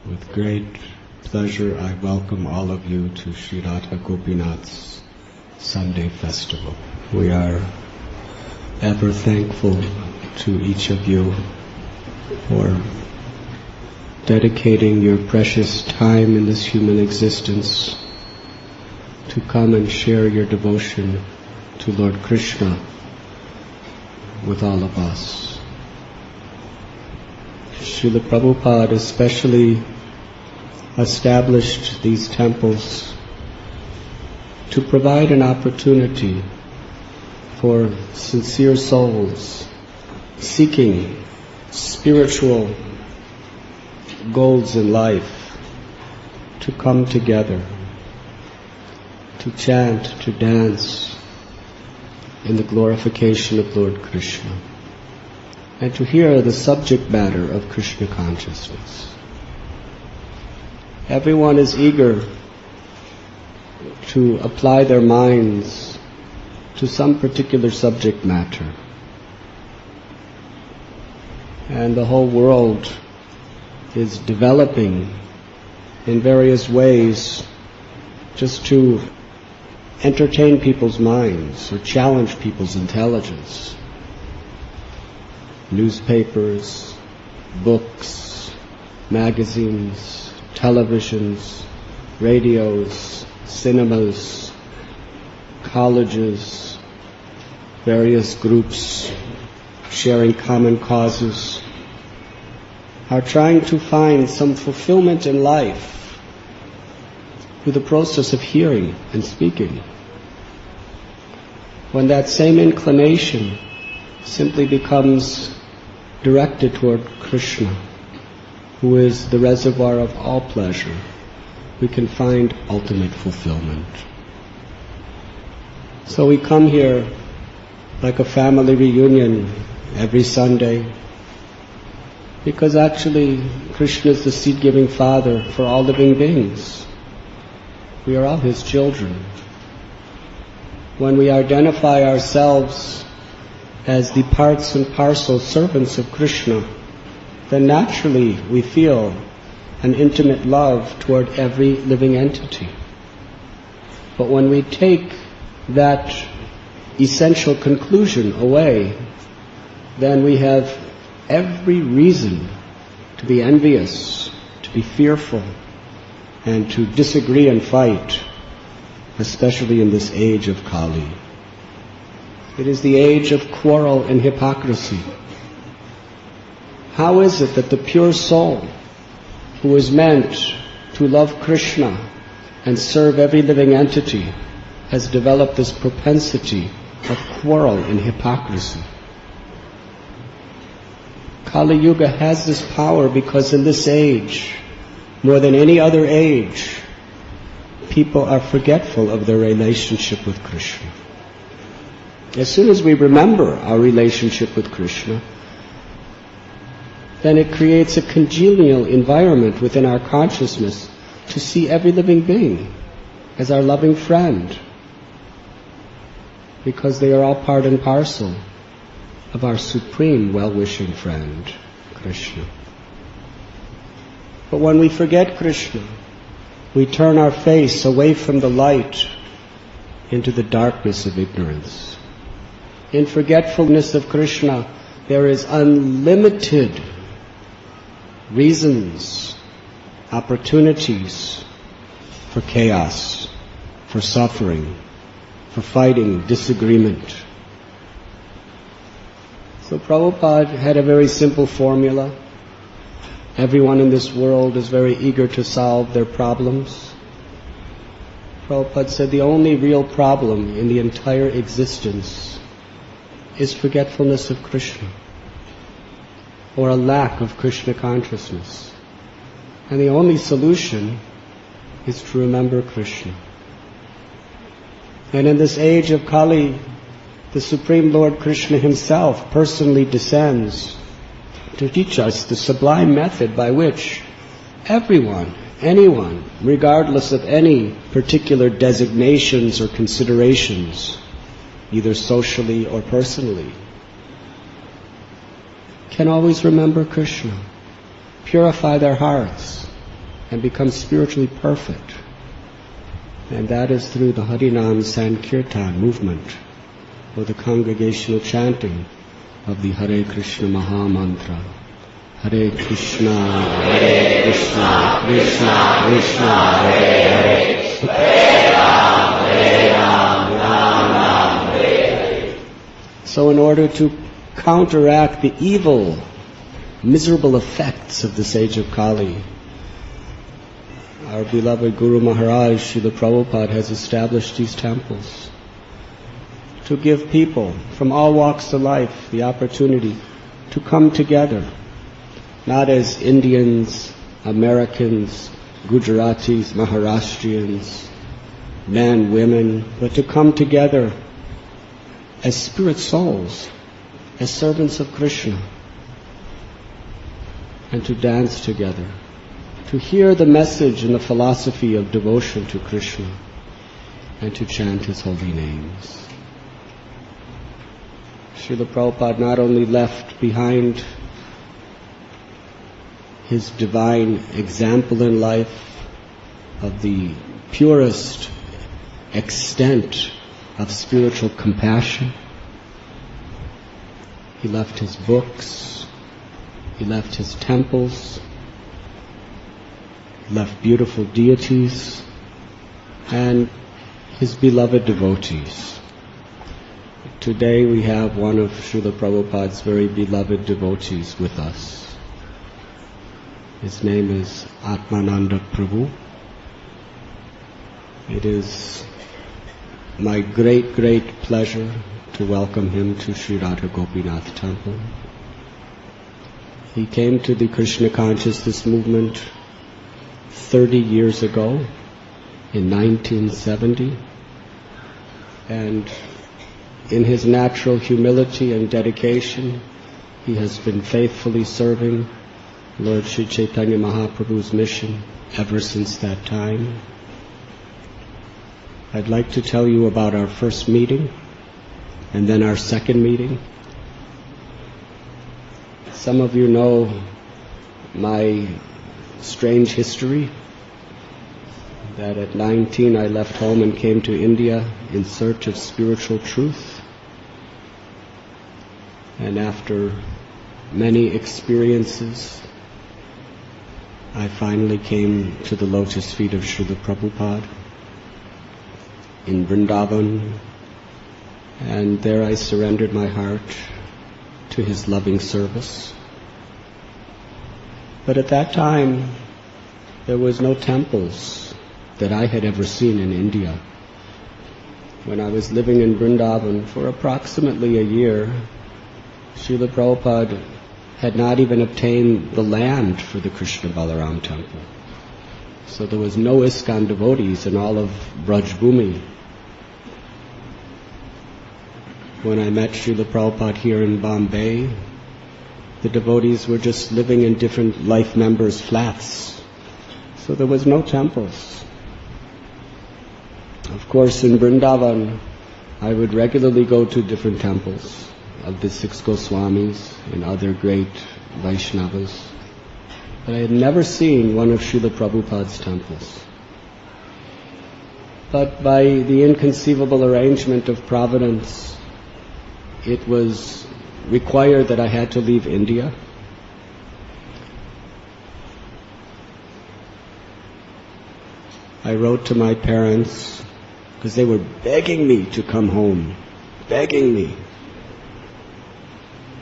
With great pleasure, I welcome all of you to Sri Radha Gopinath's Sunday Festival. We are ever thankful to each of you for dedicating your precious time in this human existence to come and share your devotion to Lord Krishna with all of us. Srila Prabhupada especially established these temples to provide an opportunity for sincere souls seeking spiritual goals in life to come together, to chant, to dance in the glorification of Lord Krishna, and to hear the subject matter of Krishna consciousness. Everyone is eager to apply their minds to some particular subject matter. And the whole world is developing in various ways just to entertain people's minds or challenge people's intelligence. Newspapers, books, magazines, televisions, radios, cinemas, colleges, various groups sharing common causes are trying to find some fulfillment in life through the process of hearing and speaking. When that same inclination simply becomes directed toward Krishna, who is the reservoir of all pleasure, we can find ultimate fulfillment. So we come here like a family reunion every Sunday, because actually Krishna is the seed-giving Father for all living beings. We are all His children. When we identify ourselves as the parts and parcel servants of Krishna, then naturally we feel an intimate love toward every living entity. But when we take that essential conclusion away, then we have every reason to be envious, to be fearful, and to disagree and fight, especially in this age of Kali. It is the age of quarrel and hypocrisy. How is it that the pure soul, who is meant to love Krishna and serve every living entity, has developed this propensity of quarrel and hypocrisy? Kali Yuga has this power because in this age, more than any other age, people are forgetful of their relationship with Krishna. As soon as we remember our relationship with Krishna, then it creates a congenial environment within our consciousness to see every living being as our loving friend, because they are all part and parcel of our supreme well-wishing friend, Krishna. But when we forget Krishna, we turn our face away from the light into the darkness of ignorance. In forgetfulness of Krishna, there is unlimited reasons, opportunities for chaos, for suffering, for fighting, disagreement. So Prabhupada had a very simple formula. Everyone in this world is very eager to solve their problems. Prabhupada said the only real problem in the entire existence is forgetfulness of Krishna, or a lack of Krishna consciousness. And the only solution is to remember Krishna. And in this age of Kali, the Supreme Lord Krishna Himself personally descends to teach us the sublime method by which everyone, anyone, regardless of any particular designations or considerations, either socially or personally, can always remember Krishna, purify their hearts, and become spiritually perfect. And that is through the Harinam Sankirtan movement, or the congregational chanting of the Hare Krishna Maha Mantra. Hare Krishna, Krishna Krishna, Hare Hare Ram, Hare. So in order to counteract the evil, miserable effects of this age of Kali, our beloved Guru Maharaj, Srila Prabhupada, has established these temples to give people from all walks of life the opportunity to come together, not as Indians, Americans, Gujaratis, Maharashtrians, men, women, but to come together as spirit souls, as servants of Krishna, and to dance together, to hear the message and the philosophy of devotion to Krishna, and to chant His holy names. Srila Prabhupada not only left behind his divine example in life of the purest extent of spiritual compassion, he left his books, he left his temples, he left beautiful deities, and his beloved devotees. Today we have one of Srila Prabhupada's very beloved devotees with us. His name is Atmananda Prabhu. It is my great, great pleasure to welcome him to Sri Radha Gopinath Temple. He came to the Krishna consciousness movement 30 years ago, in 1970, and in his natural humility and dedication, he has been faithfully serving Lord Sri Chaitanya Mahaprabhu's mission ever since that time. I'd like to tell you about our first meeting and then our second meeting. Some of you know my strange history, that at 19 I left home and came to India in search of spiritual truth. And after many experiences, I finally came to the lotus feet of Srila Prabhupada in Vrindavan, and there I surrendered my heart to his loving service. But at that time, there was no temples that I had ever seen in India. When I was living in Vrindavan for approximately a year, Srila Prabhupada had not even obtained the land for the Krishna Balaram temple. So there was no ISKCON devotees in all of Braj-bhumi. When I met Srila Prabhupada here in Bombay, the devotees were just living in different life members' flats. So there was no temples. Of course, in Vrindavan, I would regularly go to different temples of the 6 Goswamis and other great Vaishnavas. But I had never seen one of Srila Prabhupada's temples. But by the inconceivable arrangement of Providence, it was required that I had to leave India. I wrote to my parents because they were begging me to come home, begging me.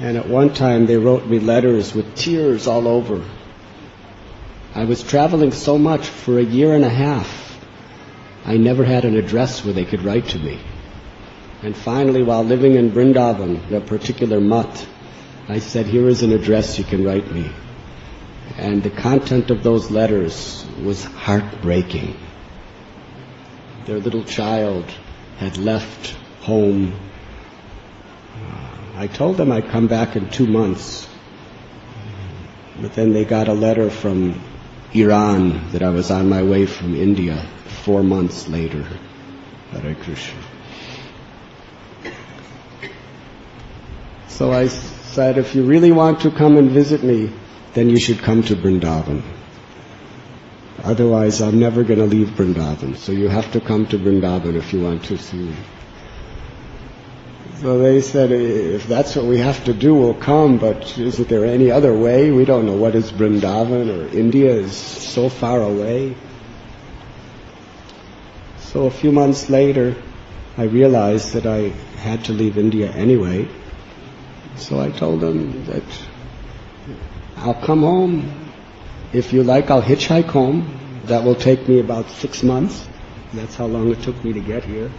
And at one time they wrote me letters with tears all over. I was traveling so much for a year and a half, I never had an address where they could write to me. And finally, while living in Vrindavan, in a particular mutt, I said, here is an address you can write me. And the content of those letters was heartbreaking. Their little child had left home. I told them I'd come back in 2 months, but then they got a letter from Iran that I was on my way from India 4 months later. Hare Krishna. So I said, if you really want to come and visit me, then you should come to Vrindavan. Otherwise, I'm never going to leave Vrindavan. So you have to come to Vrindavan if you want to see me. So they said, if that's what we have to do, we'll come, but isn't there any other way? We don't know what is Vrindavan, or India is so far away. So a few months later, I realized that I had to leave India anyway. So I told them that I'll come home. If you like, I'll hitchhike home. That will take me about 6 months. That's how long it took me to get here.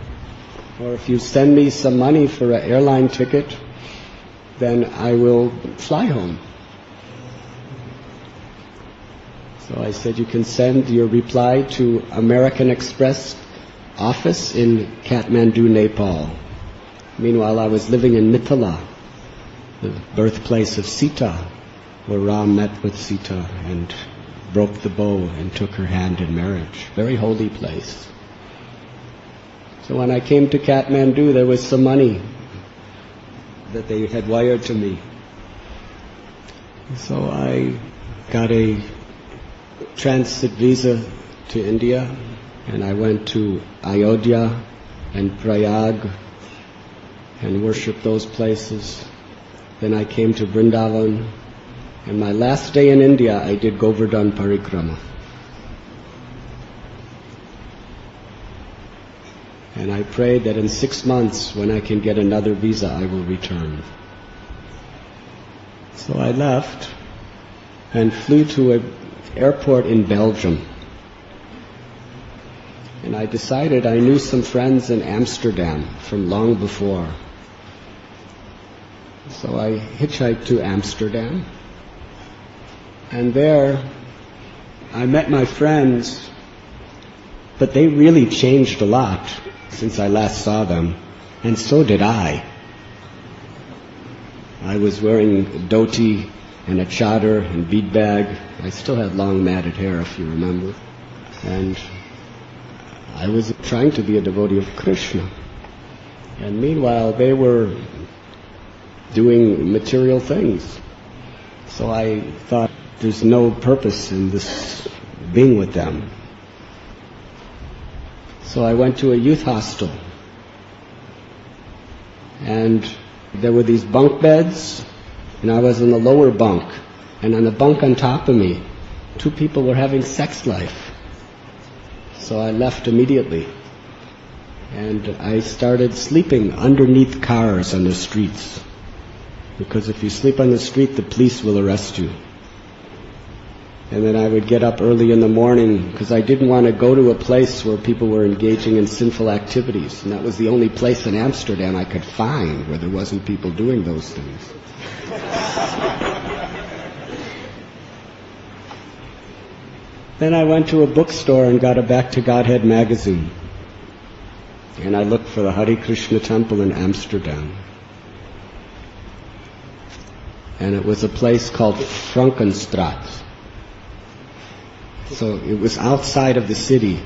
Or if you send me some money for an airline ticket, then I will fly home. So I said, you can send your reply to American Express office in Kathmandu, Nepal. Meanwhile, I was living in Mithila, the birthplace of Sita, where Ram met with Sita and broke the bow and took her hand in marriage. Very holy place. So when I came to Kathmandu, there was some money that they had wired to me. So I got a transit visa to India, and I went to Ayodhya and Prayag and worshipped those places. Then I came to Vrindavan, and my last day in India I did Govardhan Parikrama. And I prayed that in 6 months, when I can get another visa, I will return. So I left and flew to an airport in Belgium. And I decided I knew some friends in Amsterdam from long before. So I hitchhiked to Amsterdam. And there I met my friends, but they really changed a lot since I last saw them, and so did I. I was wearing a dhoti and a chadar and bead bag. I still had long matted hair, if you remember. And I was trying to be a devotee of Krishna. And meanwhile, they were doing material things. So I thought, there's no purpose in this being with them. So I went to a youth hostel. And there were these bunk beds, and I was in the lower bunk. And on the bunk on top of me, 2 people were having sex life. So I left immediately. And I started sleeping underneath cars on the streets. Because if you sleep on the street, the police will arrest you. And then I would get up early in the morning because I didn't want to go to a place where people were engaging in sinful activities. And that was the only place in Amsterdam I could find where there wasn't people doing those things. Then I went to a bookstore and got a Back to Godhead magazine. And I looked for the Hare Krishna temple in Amsterdam. And it was a place called Frankenstraat. So it was outside of the city.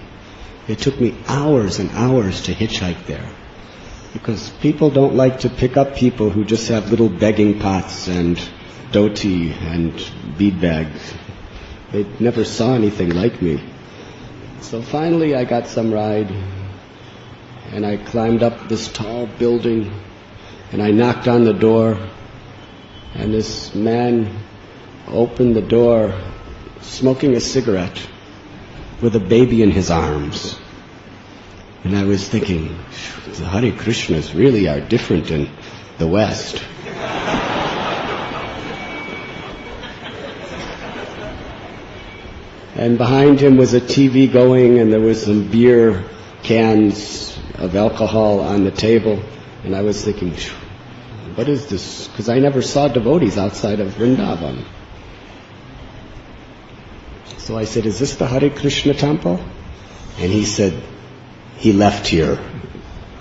It took me hours and hours to hitchhike there. Because people don't like to pick up people who just have little begging pots and dhoti and bead bags. They never saw anything like me. So finally I got some ride, and I climbed up this tall building, and I knocked on the door, and this man opened the door smoking a cigarette with a baby in his arms. And I was thinking, the Hare Krishnas really are different in the West. And behind him was a TV going, and there was some beer cans of alcohol on the table. And I was thinking, what is this? Because I never saw devotees outside of Vrindavan. So I said, is this the Hare Krishna temple? And he said, he left here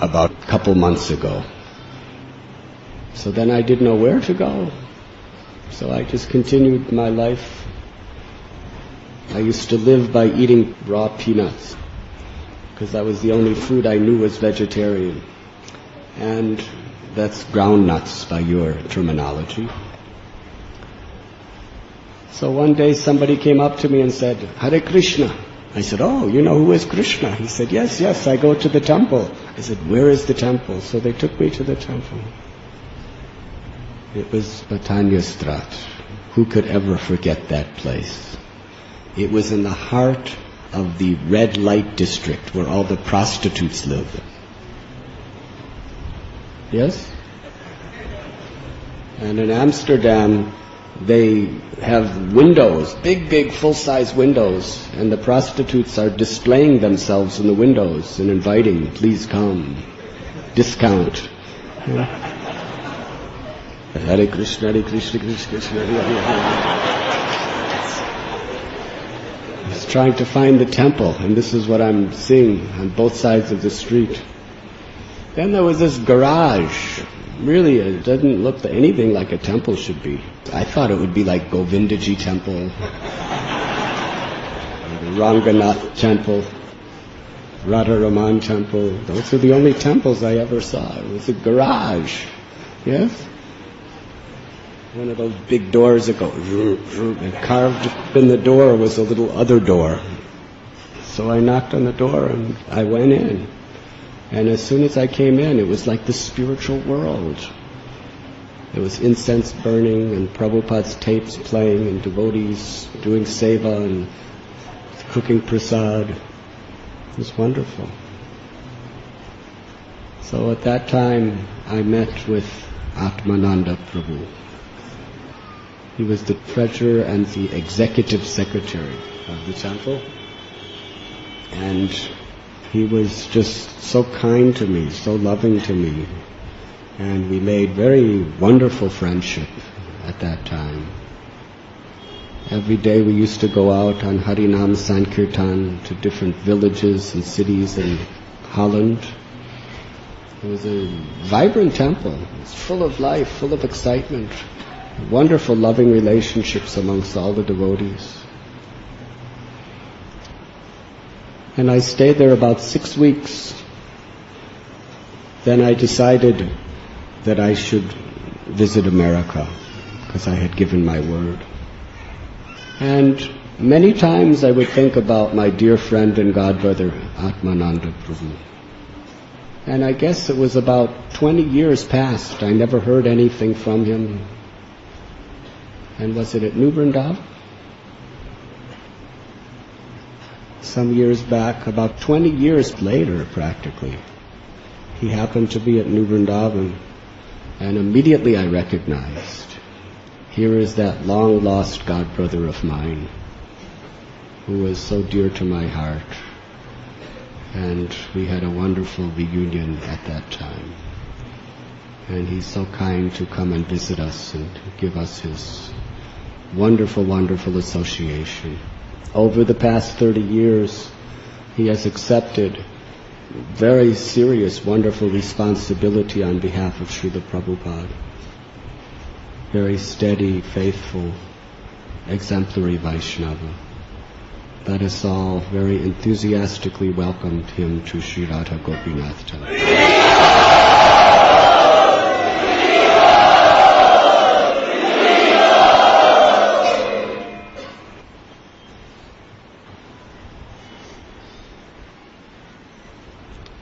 about a couple months ago. So then I didn't know where to go. So I just continued my life. I used to live by eating raw peanuts, because that was the only food I knew was vegetarian. And that's ground nuts by your terminology. So one day somebody came up to me and said, Hare Krishna. I said, "Oh, you know who is Krishna?" He said, "Yes, yes, I go to the temple." I said, "Where is the temple?" So they took me to the temple. It was Batanyastrat. Who could ever forget that place? It was in the heart of the red light district where all the prostitutes live. Yes? And in Amsterdam, they have windows, big full-size windows, and the prostitutes are displaying themselves in the windows and inviting, "Please come, discount." Hare Krishna, Krishna Krishna, Hare Hare. I was trying to find the temple, and this is what I'm seeing on both sides of the street. Then there was this garage. Really, it doesn't look anything like a temple should be. I thought it would be like Govindaji temple, Raadhanath temple, Radharaman temple. Those are the only temples I ever saw. It was a garage. Yes? One of those big doors that go, and carved in the door was a little other door. So I knocked on the door and I went in. And as soon as I came in, it was like the spiritual world. There was incense burning and Prabhupada's tapes playing and devotees doing seva and cooking prasad. It was wonderful. So at that time, I met with Atmananda Prabhu. He was the treasurer and the executive secretary of the temple. And he was just so kind to me, so loving to me. And we made very wonderful friendship at that time. Every day we used to go out on Harinam Sankirtan to different villages and cities in Holland. It was a vibrant temple. It was full of life, full of excitement. Wonderful, loving relationships amongst all the devotees. And I stayed there about 6 weeks. Then I decided that I should visit America, because I had given my word. And many times I would think about my dear friend and godbrother, Atmananda Prabhu. And I guess it was about 20 years past. I never heard anything from him. And was it at New Vrindavan? Some years back, about 20 years later practically, he happened to be at New Vrindavan, and immediately I recognized, here is that long-lost godbrother of mine, who was so dear to my heart, and we had a wonderful reunion at that time. And he's so kind to come and visit us and give us his wonderful, wonderful association. Over the past 30 years, he has accepted very serious, wonderful responsibility on behalf of Srila Prabhupada. Very steady, faithful, exemplary Vaishnava. Let us all very enthusiastically welcome him to Sri Radha Gopinath Temple.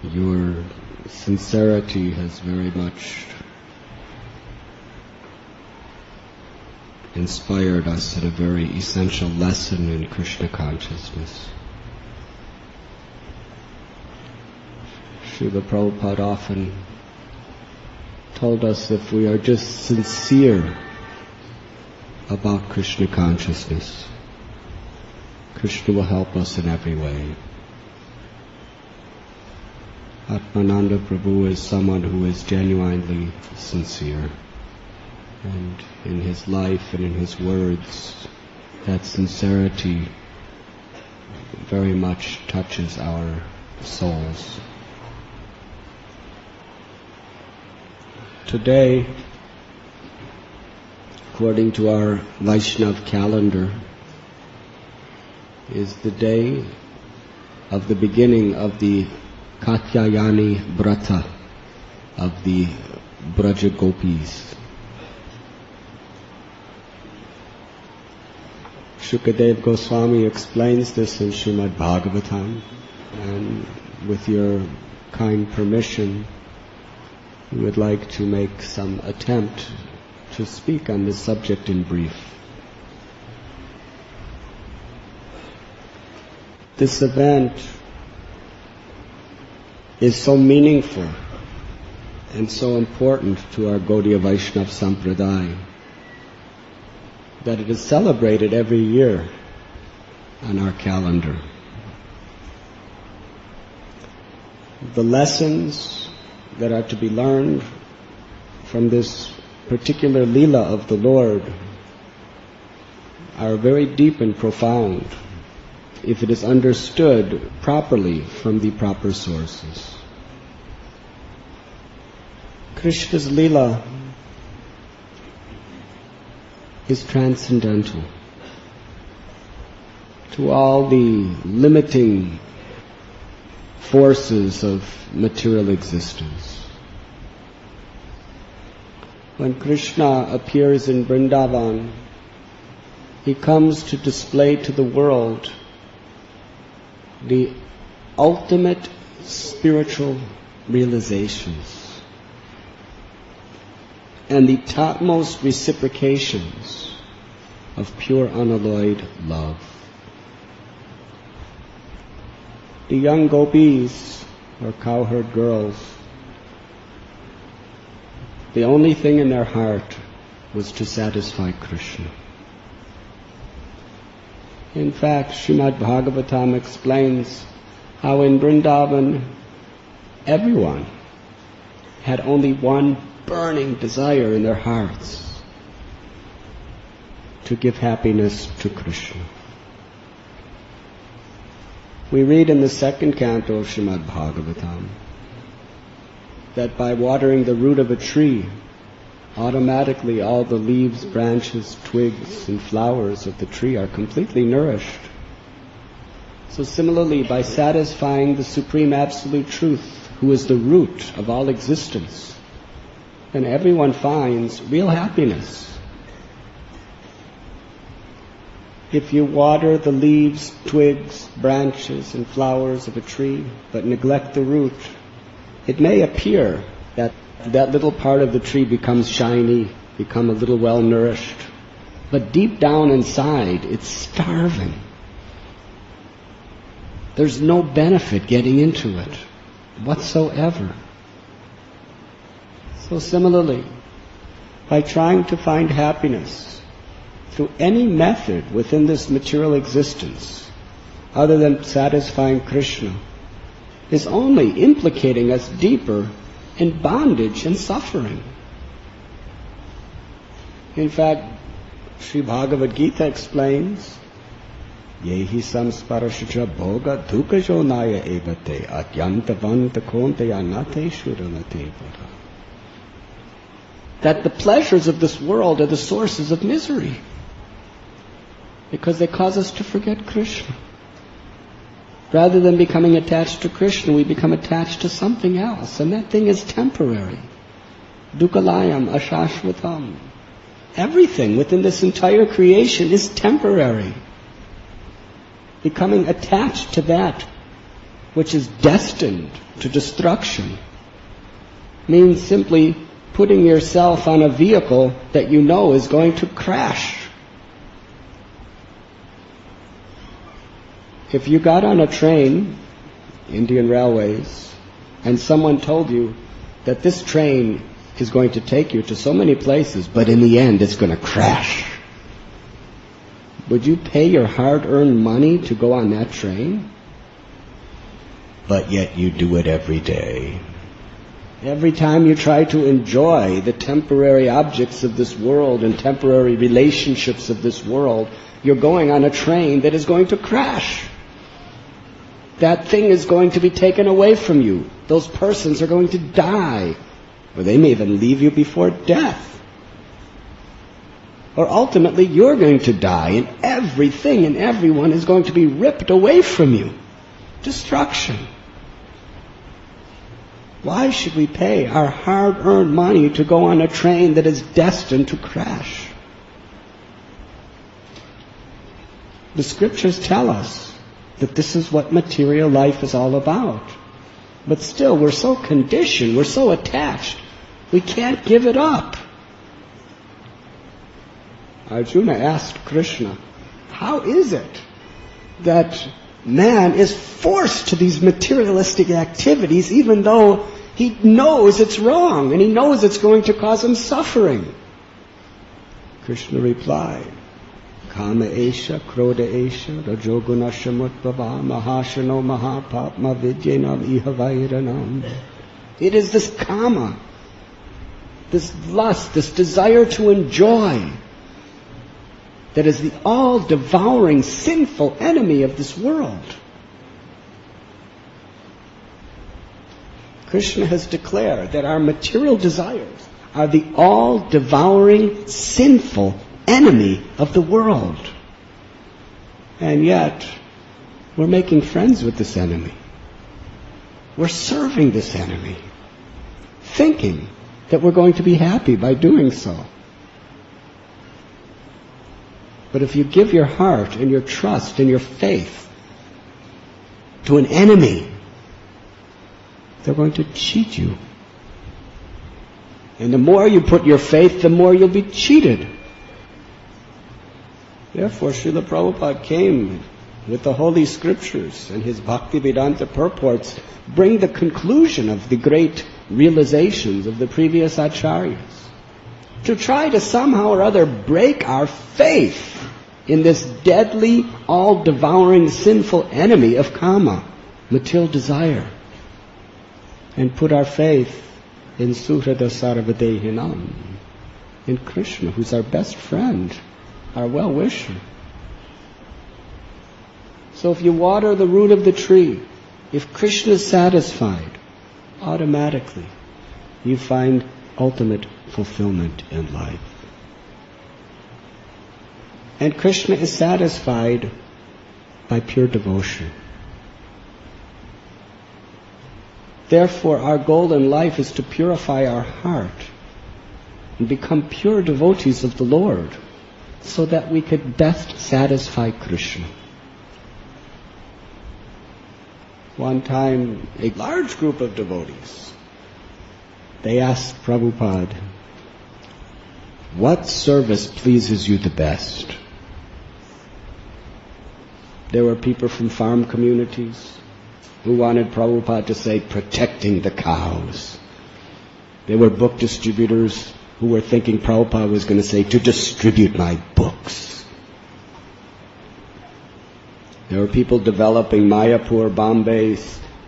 Your sincerity has very much inspired us at a very essential lesson in Krishna consciousness. Srila Prabhupada often told us if we are just sincere about Krishna consciousness, Krishna will help us in every way. Atmananda Prabhu is someone who is genuinely sincere. And in his life and in his words, that sincerity very much touches our souls. Today, according to our Vaishnav calendar, is the day of the beginning of the Katyayani Brata of the Braja Gopis. Shukadeva Goswami explains this in Srimad Bhagavatam, and with your kind permission, we would like to make some attempt to speak on this subject in brief. This event is so meaningful and so important to our Gaudiya Vaishnava Sampradaya that it is celebrated every year on our calendar. The lessons that are to be learned from this particular Leela of the Lord are very deep and profound if it is understood properly from the proper sources. Krishna's Leela is transcendental to all the limiting forces of material existence. When Krishna appears in Vrindavan, he comes to display to the world the ultimate spiritual realizations and the topmost reciprocations of pure unalloyed love. The young gopis, or cowherd girls, the only thing in their heart was to satisfy Krishna. In fact, Srimad Bhagavatam explains how in Vrindavan everyone had only one burning desire in their hearts: to give happiness to Krishna. We read in the second canto of Srimad Bhagavatam that by watering the root of a tree, automatically all the leaves, branches, twigs, and flowers of the tree are completely nourished. So similarly, by satisfying the Supreme Absolute Truth, who is the root of all existence, then everyone finds real happiness. If you water the leaves, twigs, branches, and flowers of a tree, but neglect the root, it may appear that that little part of the tree becomes shiny, become a little well-nourished, but deep down inside, it's starving. There's no benefit getting into it whatsoever. So similarly, by trying to find happiness through any method within this material existence, other than satisfying Krishna, is only implicating us deeper in bondage and suffering. In fact, Sri Bhagavad Gita explains, Yehi samsparashacha bhoga dukajo naya evate atyantavanta kontaya nate shuranate para. That the pleasures of this world are the sources of misery, because they cause us to forget Krishna. Rather than becoming attached to Krishna, we become attached to something else, and that thing is temporary. Dukalayam ashashvatam. Everything within this entire creation is temporary. Becoming attached to that which is destined to destruction means simply putting yourself on a vehicle that you know is going to crash. If you got on a train, Indian Railways, and someone told you that this train is going to take you to so many places, but in the end it's going to crash, would you pay your hard-earned money to go on that train? But yet you do it every day. Every time you try to enjoy the temporary objects of this world and temporary relationships of this world, you're going on a train that is going to crash. That thing is going to be taken away from you. Those persons are going to die. Or they may even leave you before death. Or ultimately you're going to die, and everything and everyone is going to be ripped away from you. Destruction. Why should we pay our hard-earned money to go on a train that is destined to crash? The scriptures tell us that this is what material life is all about. But still, we're so conditioned, we're so attached, we can't give it up. Arjuna asked Krishna, how is it that man is forced to these materialistic activities even though he knows it's wrong and he knows it's going to cause him suffering? Krishna replied, Kama esha, krodha esha, rajoguna shamutvava, mahashano mahapapma vidyanam ihavairanam. It is this kama, this lust, this desire to enjoy, that is the all-devouring, sinful enemy of this world. Krishna has declared that our material desires are the all-devouring, sinful enemy of the world. And yet, we're making friends with this enemy. We're serving this enemy, thinking that we're going to be happy by doing so. But if you give your heart and your trust and your faith to an enemy, they're going to cheat you. And the more you put your faith, the more you'll be cheated. Therefore, Srila Prabhupada came with the Holy Scriptures and his Bhaktivedanta purports bring the conclusion of the great realizations of the previous acharyas, to try to somehow or other break our faith in this deadly, all-devouring, sinful enemy of kama, material desire, and put our faith in Suhrada Sarvadehinam, in Krishna, who's our best friend, our well-wisher. So if you water the root of the tree, if Krishna is satisfied, automatically you find ultimate fulfillment in life. And Krishna is satisfied by pure devotion. Therefore, our goal in life is to purify our heart and become pure devotees of the Lord so that we could best satisfy Krishna. One time, a large group of devotees, they asked Prabhupada, what service pleases you the best? There were people from farm communities who wanted Prabhupada to say, protecting the cows. There were book distributors who were thinking Prabhupada was going to say, to distribute my books. There were people developing Mayapur, Bombay,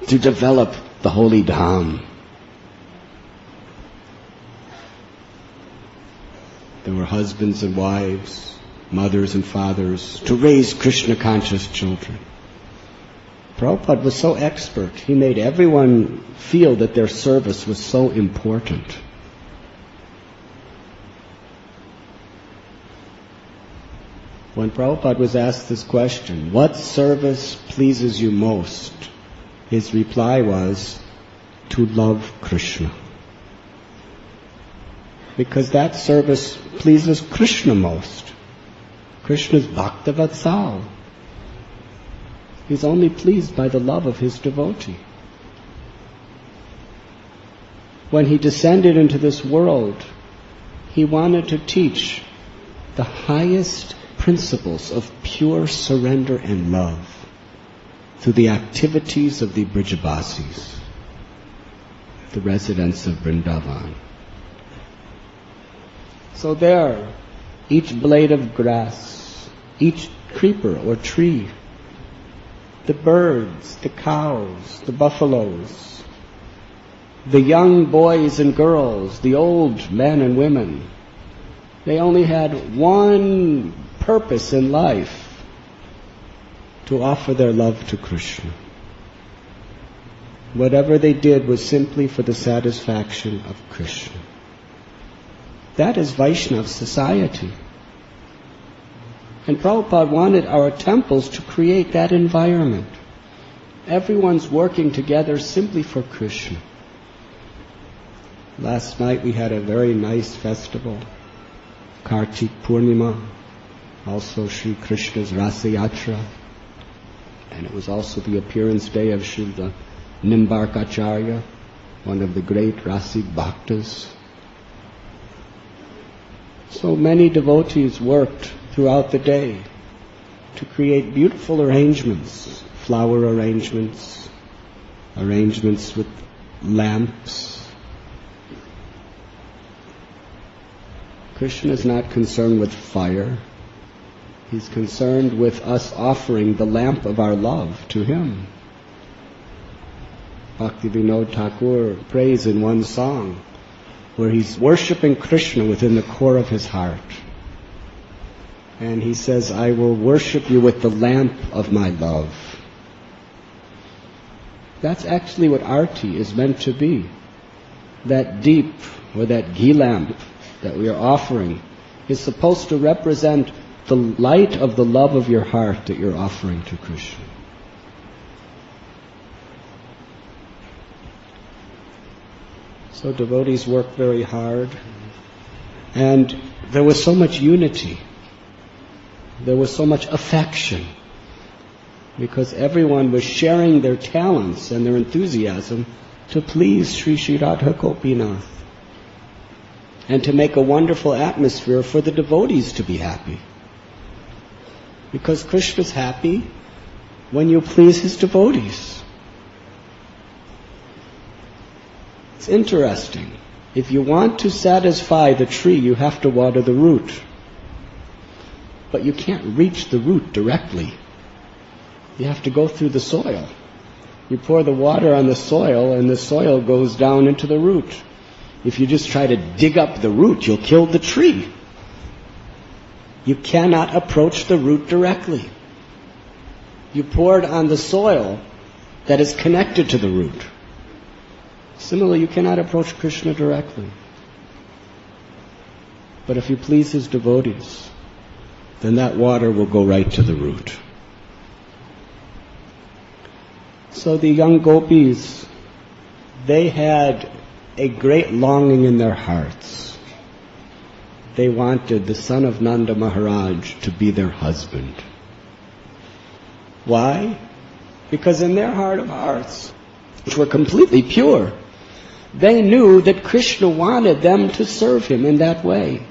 to develop the holy Dham. There were husbands and wives, mothers and fathers, to raise Krishna-conscious children. Prabhupada was so expert, he made everyone feel that their service was so important. When Prabhupada was asked this question, what service pleases you most? His reply was, to love Krishna. Because that service pleases Krishna most. Krishna's Bhaktavatsal. He's only pleased by the love of his devotee. When he descended into this world, he wanted to teach the highest principles of pure surrender and love through the activities of the Brijabasis, the residents of Vrindavan. So there, each blade of grass, each creeper or tree, the birds, the cows, the buffaloes, the young boys and girls, the old men and women, they only had one purpose in life, to offer their love to Krishna. Whatever they did was simply for the satisfaction of Krishna. That is Vaishnava society. And Prabhupada wanted our temples to create that environment. Everyone's working together simply for Krishna. Last night we had a very nice festival, Kartik Purnima. also Sri Krishna's Rasa Yatra, and it was also the appearance day of Srila Nimbarkacharya, one of the great Rasic Bhaktas. So many devotees worked throughout the day to create beautiful arrangements, flower arrangements, arrangements with lamps. Krishna is not concerned with fire. He's concerned with us offering the lamp of our love to Him. Bhaktivinoda Thakur prays in one song where he's worshipping Krishna within the core of his heart. And he says, I will worship you with the lamp of my love. That's actually what arti is meant to be. That deep, or that ghee lamp that we are offering, is supposed to represent the light of the love of your heart that you're offering to Krishna. So devotees worked very hard, and there was so much unity. There was so much affection, because everyone was sharing their talents and their enthusiasm to please Sri Sri Radha Gopinath, and to make a wonderful atmosphere for the devotees to be happy. Because Krishna's happy when you please His devotees. It's interesting. If you want to satisfy the tree, you have to water the root. But you can't reach the root directly. You have to go through the soil. You pour the water on the soil, and the soil goes down into the root. If you just try to dig up the root, you'll kill the tree. You cannot approach the root directly. You pour it on the soil that is connected to the root. Similarly, you cannot approach Krishna directly. But if you please His devotees, then that water will go right to the root. So the young gopis, they had a great longing in their hearts. They wanted the son of Nanda Maharaj to be their husband. Why? Because in their heart of hearts, which were completely pure, they knew that Krishna wanted them to serve Him in that way.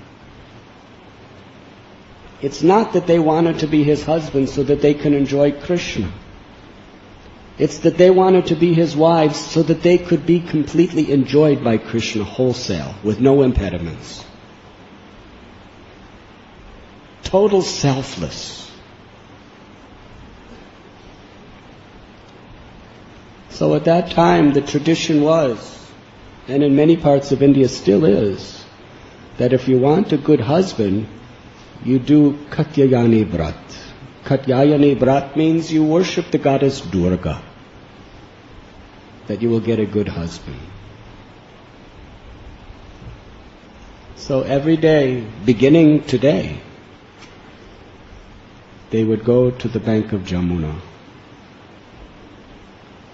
It's not that they wanted to be His husband so that they can enjoy Krishna. It's that they wanted to be His wives so that they could be completely enjoyed by Krishna wholesale, with no impediments. Total selfless. So at that time the tradition was, and in many parts of India still is, that if you want a good husband, you do Katyayani Vrat. Katyayani Vrat means you worship the goddess Durga, that you will get a good husband. So every day, beginning today, they would go to the bank of Jamuna.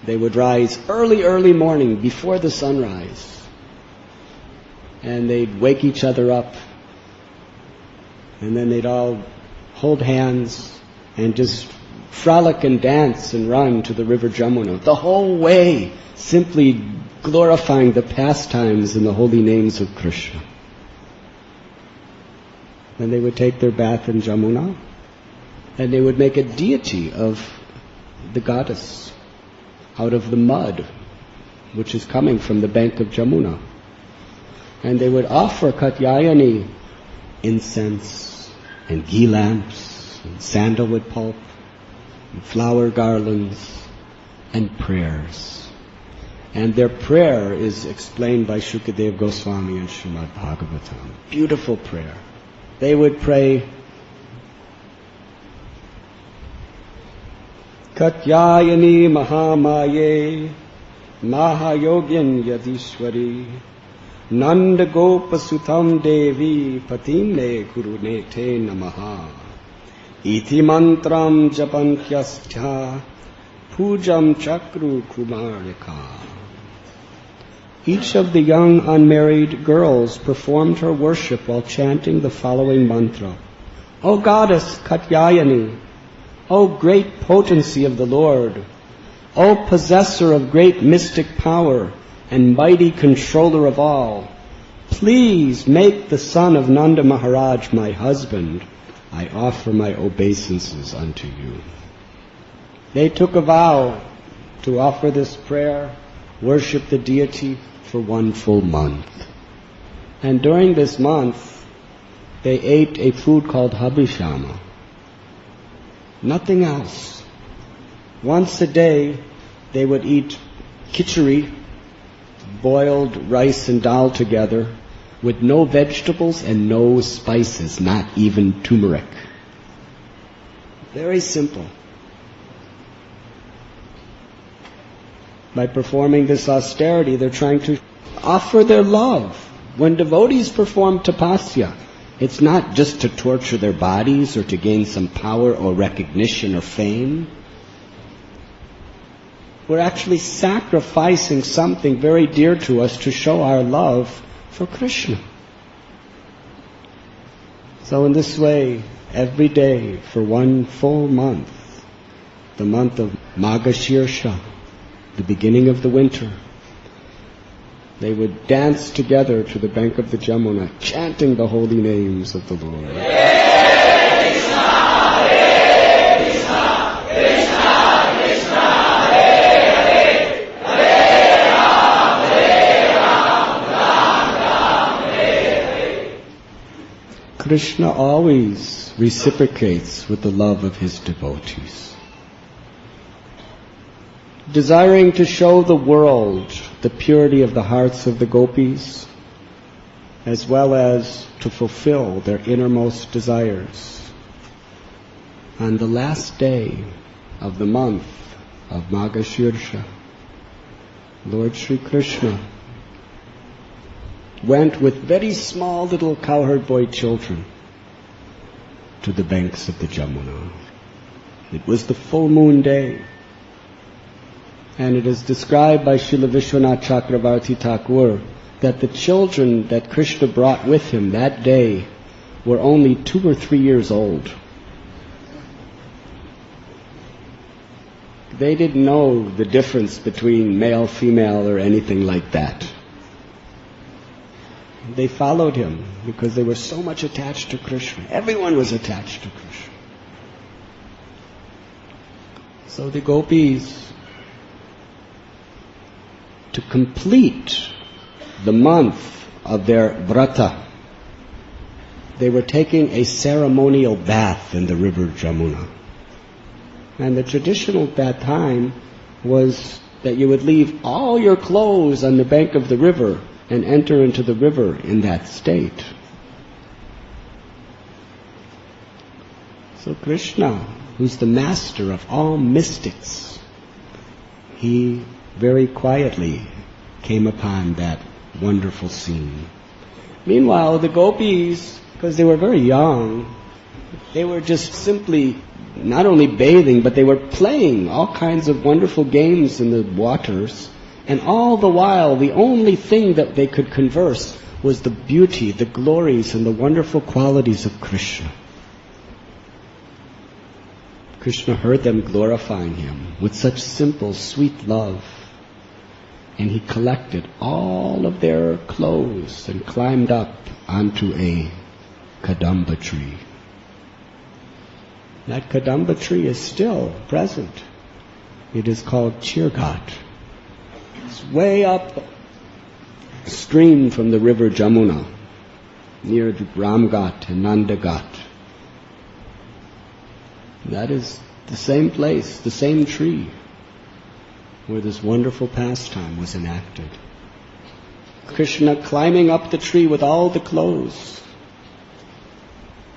They would rise early morning before the sunrise, and they'd wake each other up, and then they'd all hold hands and just frolic and dance and run to the river Jamuna, the whole way simply glorifying the pastimes and the holy names of Krishna. Then they would take their bath in Jamuna, and they would make a deity of the goddess out of the mud which is coming from the bank of Jamuna. And they would offer Katyayani incense and ghee lamps and sandalwood pulp and flower garlands and prayers. And their prayer is explained by Shukadeva Goswami and Srimad Bhagavatam. Beautiful prayer. They would pray, Katyayani Mahamaye Mahayogyan Yadishwari Nanda Gopasutam Devi Patine Gurunete Namaha Iti Mantram Japantyastha Pujam Chakru Kumarika. Each of the young unmarried girls performed her worship while chanting the following mantra. O Goddess Katyayani, O great potency of the Lord, O possessor of great mystic power and mighty controller of all, please make the son of Nanda Maharaj my husband. I offer my obeisances unto you. They took a vow to offer this prayer, worship the deity for 1 full month. And during this month, they ate a food called habishama. Nothing else. Once a day, they would eat khichdi, boiled rice and dal together, with no vegetables and no spices, not even turmeric. Very simple. By performing this austerity, they're trying to offer their love. When devotees perform tapasya, it's not just to torture their bodies or to gain some power or recognition or fame. We're actually sacrificing something very dear to us to show our love for Krishna. So in this way, every day for 1 full month, the month of Maghashirsha, the beginning of the winter, they would dance together to the bank of the Jamuna, chanting the holy names of the Lord. Hare Krishna, Hare Krishna, Krishna Krishna, Hare Hare, Hare Ram, Ram Ram, Hare Hare. Krishna always reciprocates with the love of his devotees. Desiring to show the world the purity of the hearts of the gopis, as well as to fulfill their innermost desires. On the last day of the month of Maghashirsha, Lord Sri Krishna went with very small little cowherd boy children to the banks of the Jamuna. It was the full moon day. And it is described by Srila Vishwanath Chakravarti Thakur that the children that Krishna brought with him that day were only 2 or 3 years old. They didn't know the difference between male, female, or anything like that. They followed him because they were so much attached to Krishna. Everyone was attached to Krishna. So the gopis, to complete the month of their vrata, they were taking a ceremonial bath in the river Jamuna. And the traditional at that time was that you would leave all your clothes on the bank of the river and enter into the river in that state. So Krishna, who's the master of all mystics, he very quietly came upon that wonderful scene. Meanwhile, the gopis, because they were very young, they were just simply not only bathing, but they were playing all kinds of wonderful games in the waters. And all the while, the only thing that they could converse was the beauty, the glories, and the wonderful qualities of Krishna. Krishna heard them glorifying him with such simple, sweet love. And he collected all of their clothes and climbed up onto a kadamba tree. That kadamba tree is still present. It is called Chirghat. It's way up stream from the river Jamuna, near Ramghat and Nandaghat. That is the same place, the same tree, where this wonderful pastime was enacted. Krishna climbing up the tree with all the clothes.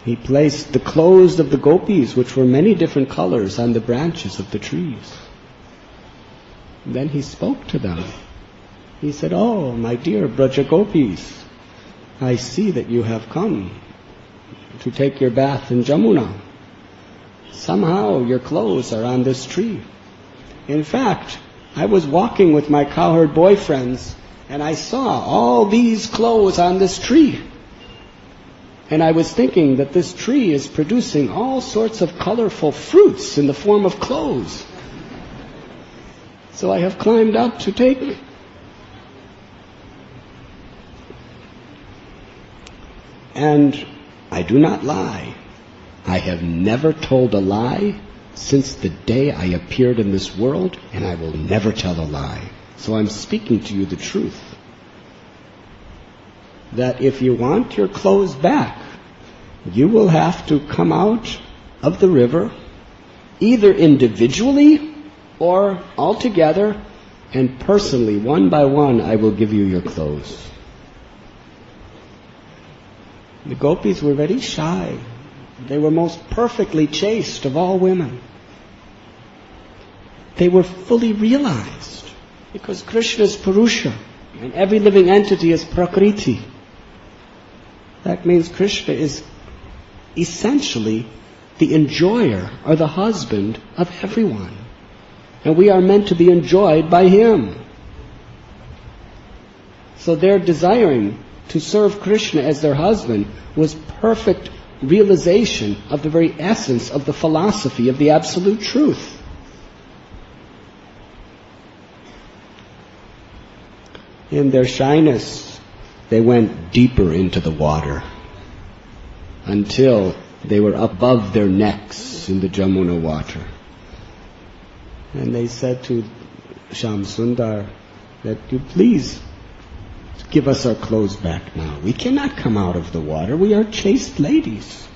He placed the clothes of the gopis, which were many different colors, on the branches of the trees. And then he spoke to them. He said, "Oh, my dear Braja gopis, I see that you have come to take your bath in Jamuna. Somehow your clothes are on this tree. In fact, I was walking with my cowherd boyfriends, and I saw all these clothes on this tree. And I was thinking that this tree is producing all sorts of colorful fruits in the form of clothes. So I have climbed up to take. And I do not lie. I have never told a lie since the day I appeared in this world, and I will never tell a lie. So I'm speaking to you the truth. That if you want your clothes back, you will have to come out of the river, either individually or all together, and personally, one by one, I will give you your clothes. The gopis were very shy. They were most perfectly chaste of all women. They were fully realized, because Krishna is Purusha, and every living entity is Prakriti. That means Krishna is essentially the enjoyer or the husband of everyone. And we are meant to be enjoyed by him. So their desiring to serve Krishna as their husband was perfect realization of the very essence of the philosophy of the absolute truth. In their shyness, they went deeper into the water until they were above their necks in the Jamuna water. And they said to Shyam Sundar that, you please give us our clothes back now. We cannot come out of the water. We are chaste ladies.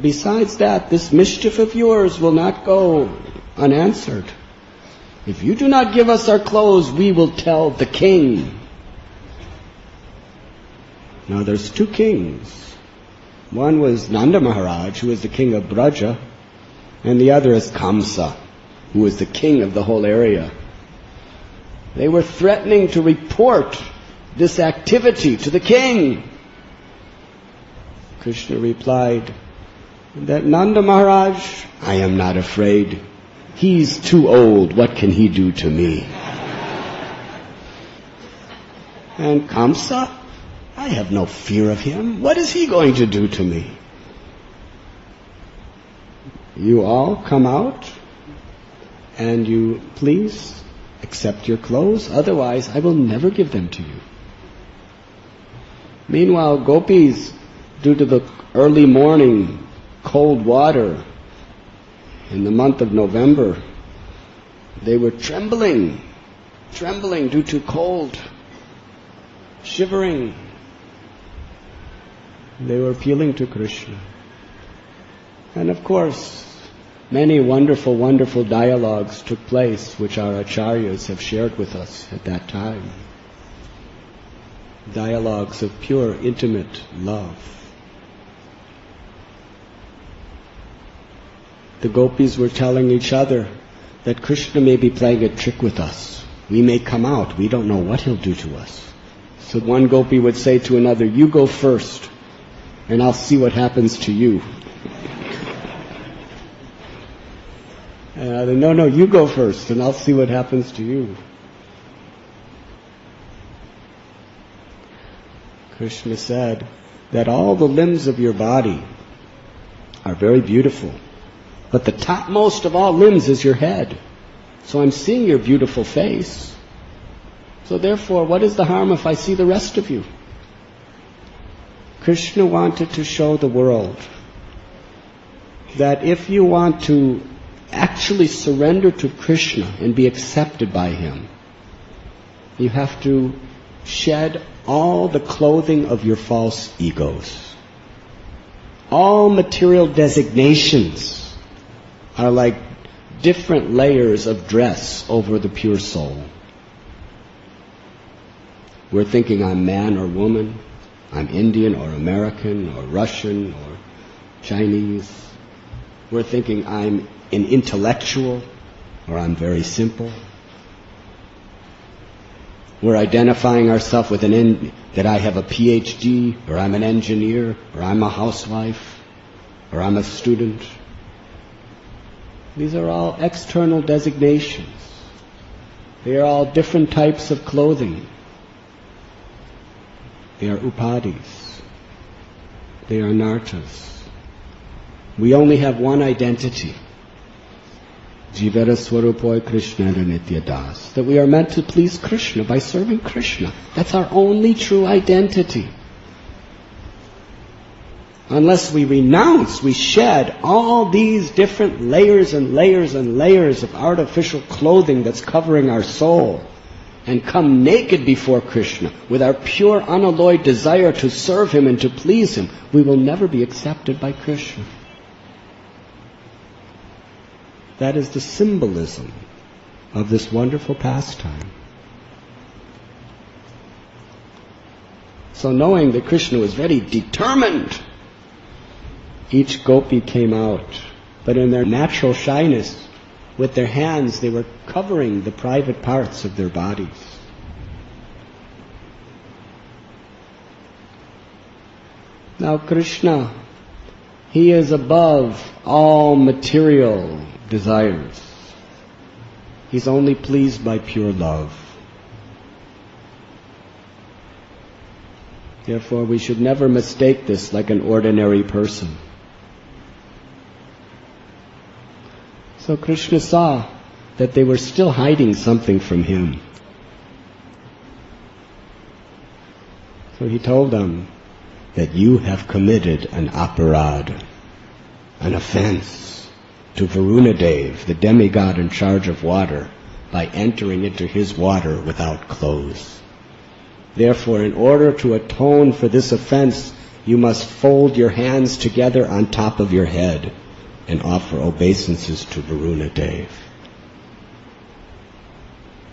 Besides that, this mischief of yours will not go unanswered. If you do not give us our clothes, we will tell the king. Now there's two kings. One was Nanda Maharaj, who was the king of Braja, and the other is Kamsa, who was the king of the whole area. They were threatening to report this activity to the king. Krishna replied that Nanda Maharaj, I am not afraid. He's too old. What can he do to me? And Kamsa, I have no fear of him. What is he going to do to me? You all come out and you please accept your clothes, otherwise I will never give them to you. Meanwhile, gopis, due to the early morning cold water in the month of November, they were trembling due to cold, shivering. They were appealing to Krishna. And of course, many wonderful, wonderful dialogues took place, which our acharyas have shared with us at that time. Dialogues of pure, intimate love. The gopis were telling each other that Krishna may be playing a trick with us. We may come out. We don't know what he'll do to us. So one gopi would say to another, you go first, and I'll see what happens to you. And another, no, you go first, and I'll see what happens to you. Krishna said that all the limbs of your body are very beautiful, but the topmost of all limbs is your head. So I'm seeing your beautiful face. So therefore, what is the harm if I see the rest of you? Krishna wanted to show the world that if you want to actually surrender to Krishna and be accepted by him, you have to shed all the clothing of your false egos. All material designations are like different layers of dress over the pure soul. We're thinking I'm man or woman, I'm Indian or American or Russian or Chinese. We're thinking I'm an intellectual or I'm very simple. We're identifying ourselves with that I have a PhD, or I'm an engineer, or I'm a housewife, or I'm a student. These are all external designations. They are all different types of clothing. They are upadis. They are nartas. We only have one identity. Jivara Swarupoi Krishna Nitya Das. That we are meant to please Krishna by serving Krishna. That's our only true identity. Unless we renounce, we shed all these different layers and layers and layers of artificial clothing that's covering our soul, and come naked before Krishna with our pure unalloyed desire to serve Him and to please Him, we will never be accepted by Krishna. That is the symbolism of this wonderful pastime. So knowing that Krishna was very determined, each gopi came out, but in their natural shyness, with their hands they were covering the private parts of their bodies. Now Krishna, He is above all material desires. He's only pleased by pure love. Therefore, we should never mistake this like an ordinary person. So Krishna saw that they were still hiding something from Him. So He told them that you have committed an aparad, an offense, to Varunadev, the demigod in charge of water, by entering into his water without clothes. Therefore, in order to atone for this offense, you must fold your hands together on top of your head and offer obeisances to Varunadev.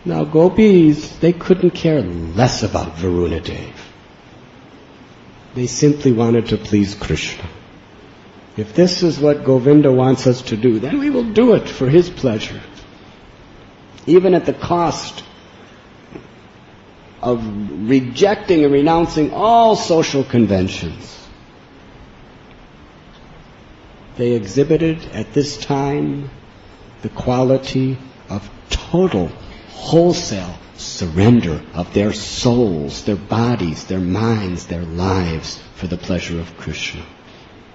Now gopis, they couldn't care less about Varunadev. They simply wanted to please Krishna. If this is what Govinda wants us to do, then we will do it for His pleasure, even at the cost of rejecting and renouncing all social conventions. They exhibited at this time the quality of total, wholesale surrender of their souls, their bodies, their minds, their lives for the pleasure of Krishna.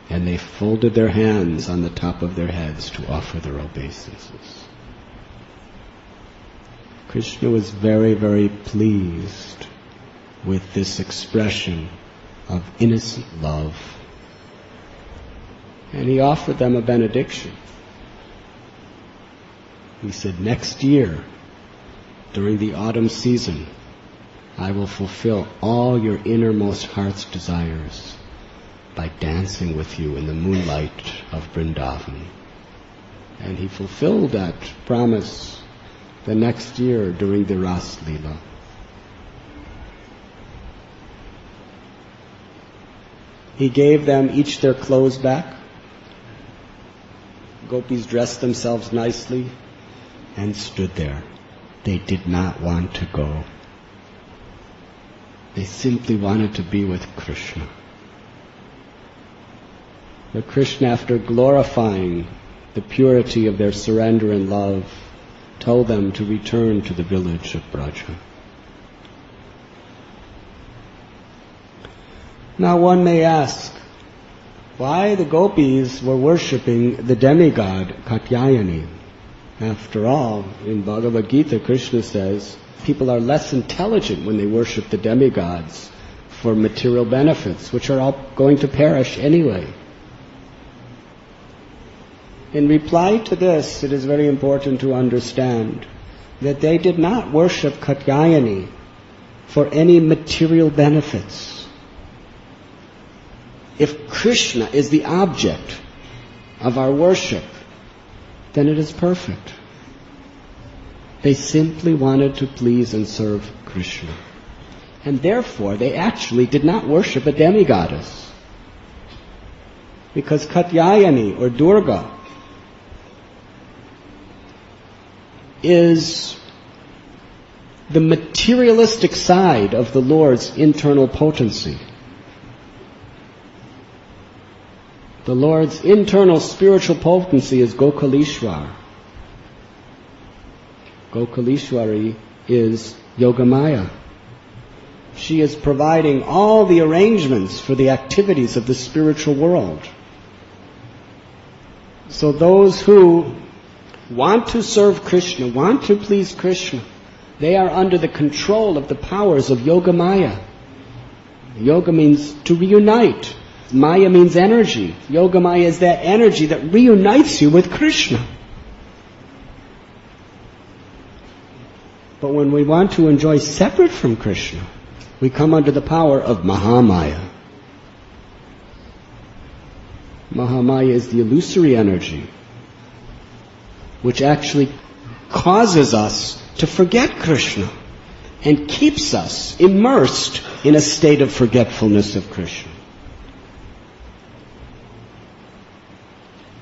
And they folded their hands on the top of their heads to offer their obeisances. Krishna was very, very pleased with this expression of innocent love. And He offered them a benediction. He said, next year, during the autumn season, I will fulfill all your innermost heart's desires by dancing with you in the moonlight of Vrindavan. And He fulfilled that promise the next year during the Ras Leela. He gave them each their clothes back. Gopis dressed themselves nicely and stood there. They did not want to go. They simply wanted to be with Krishna. But Krishna, after glorifying the purity of their surrender and love, told them to return to the village of Braja. Now one may ask, why the gopis were worshipping the demigod Katyayani? After all, in Bhagavad Gita, Krishna says, people are less intelligent when they worship the demigods for material benefits, which are all going to perish anyway. In reply to this, it is very important to understand that they did not worship Katyayani for any material benefits. If Krishna is the object of our worship, then it is perfect. They simply wanted to please and serve Krishna. And therefore, they actually did not worship a demigoddess. Because Katyayani, or Durga, is the materialistic side of the Lord's internal potency. The Lord's internal spiritual potency is Gokalishwar. Gokalishwari is Yogamaya. she is providing all the arrangements for the activities of the spiritual world. So those who want to serve Krishna, want to please Krishna, they are under the control of the powers of Yoga Maya. Yoga means to reunite. Maya means energy. Yoga Maya is that energy that reunites you with Krishna. But when we want to enjoy separate from Krishna, we come under the power of Mahamaya. Mahamaya is the illusory energy, which actually causes us to forget Krishna and keeps us immersed in a state of forgetfulness of Krishna.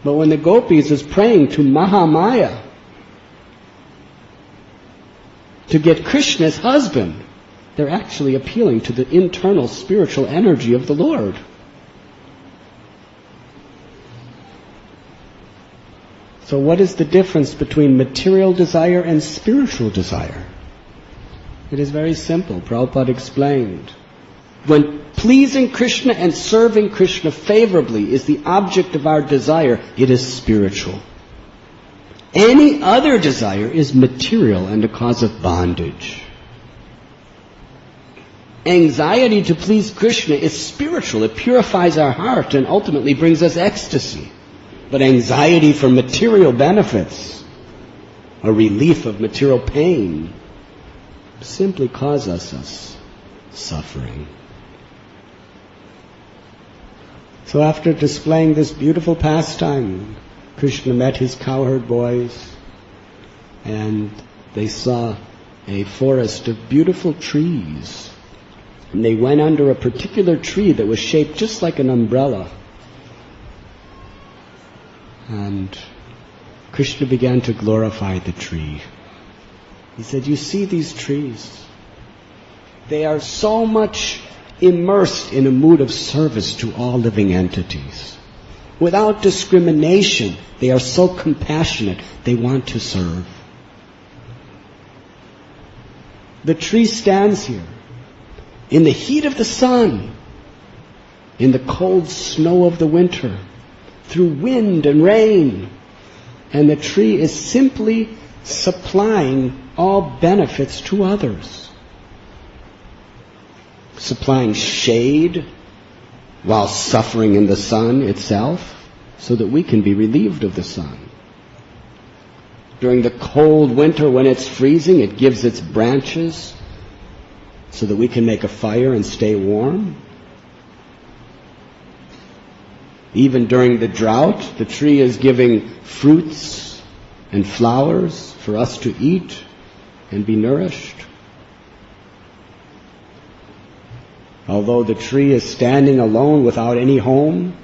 But when the gopis is praying to Mahamaya to get Krishna's husband, they're actually appealing to the internal spiritual energy of the Lord. So what is the difference between material desire and spiritual desire? It is very simple. Prabhupada explained. When pleasing Krishna and serving Krishna favorably is the object of our desire, it is spiritual. Any other desire is material and a cause of bondage. Anxiety to please Krishna is spiritual. It purifies our heart and ultimately brings us ecstasy. But anxiety for material benefits, a relief of material pain, simply causes us suffering. So after displaying this beautiful pastime, Krishna met his cowherd boys, and they saw a forest of beautiful trees. And they went under a particular tree that was shaped just like an umbrella. And Krishna began to glorify the tree. He said, you see these trees? They are so much immersed in a mood of service to all living entities. Without discrimination, they are so compassionate, they want to serve. The tree stands here in the heat of the sun, in the cold snow of the winter, through wind and rain, and the tree is simply supplying all benefits to others. Supplying shade while suffering in the sun itself, so that we can be relieved of the sun. During the cold winter when it's freezing, it gives its branches so that we can make a fire and stay warm. Even during the drought, the tree is giving fruits and flowers for us to eat and be nourished. Although the tree is standing alone without any home,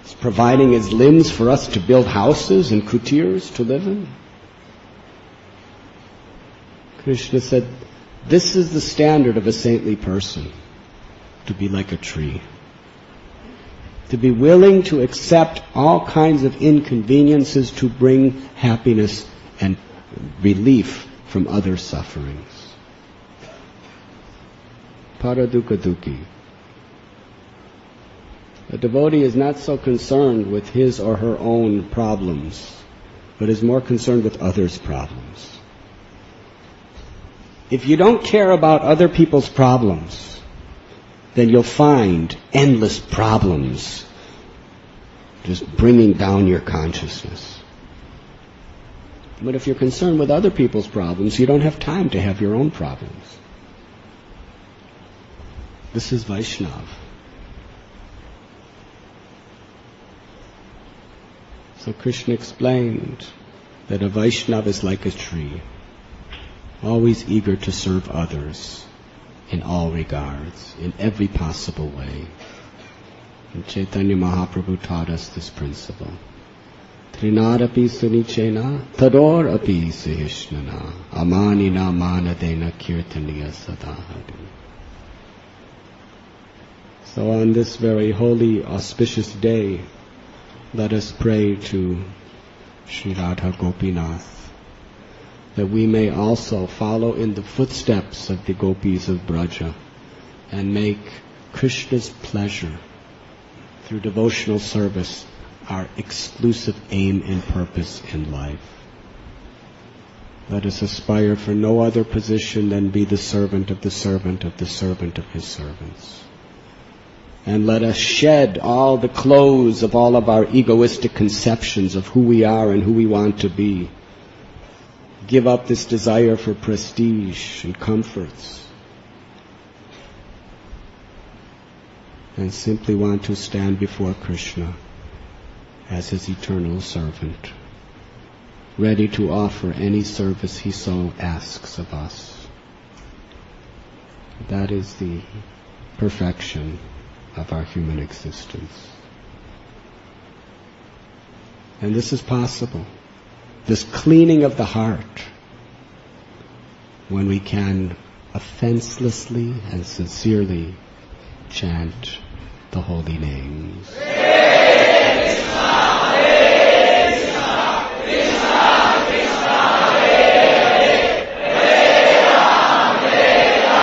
it's providing its limbs for us to build houses and kutirs to live in. Krishna said, this is the standard of a saintly person, to be like a tree. To be willing to accept all kinds of inconveniences to bring happiness and relief from other sufferings. Paradukha-dukhi. A devotee is not so concerned with his or her own problems, but is more concerned with others' problems. If you don't care about other people's problems, then you'll find endless problems just bringing down your consciousness. But if you're concerned with other people's problems, you don't have time to have your own problems. This is Vaishnava. So Krishna explained that a Vaishnava is like a tree, always eager to serve others in all regards, in every possible way. And Chaitanya Mahaprabhu taught us this principle. Trinadapi sunichena, tador api sahishnana, amanina manadena kirtaniya sadahadu. So on this very holy, auspicious day, let us pray to Sri Radha Gopinath, that we may also follow in the footsteps of the gopis of Braja and make Krishna's pleasure through devotional service our exclusive aim and purpose in life. Let us aspire for no other position than be the servant of the servant of the servant of his servants. And let us shed all the clothes of all of our egoistic conceptions of who we are and who we want to be. Give up this desire for prestige and comforts. And simply want to stand before Krishna as his eternal servant, ready to offer any service he so asks of us. That is the perfection of our human existence. And this is possible, this cleaning of the heart, when we can offenselessly and sincerely chant the holy names. Hare Krishna, Hare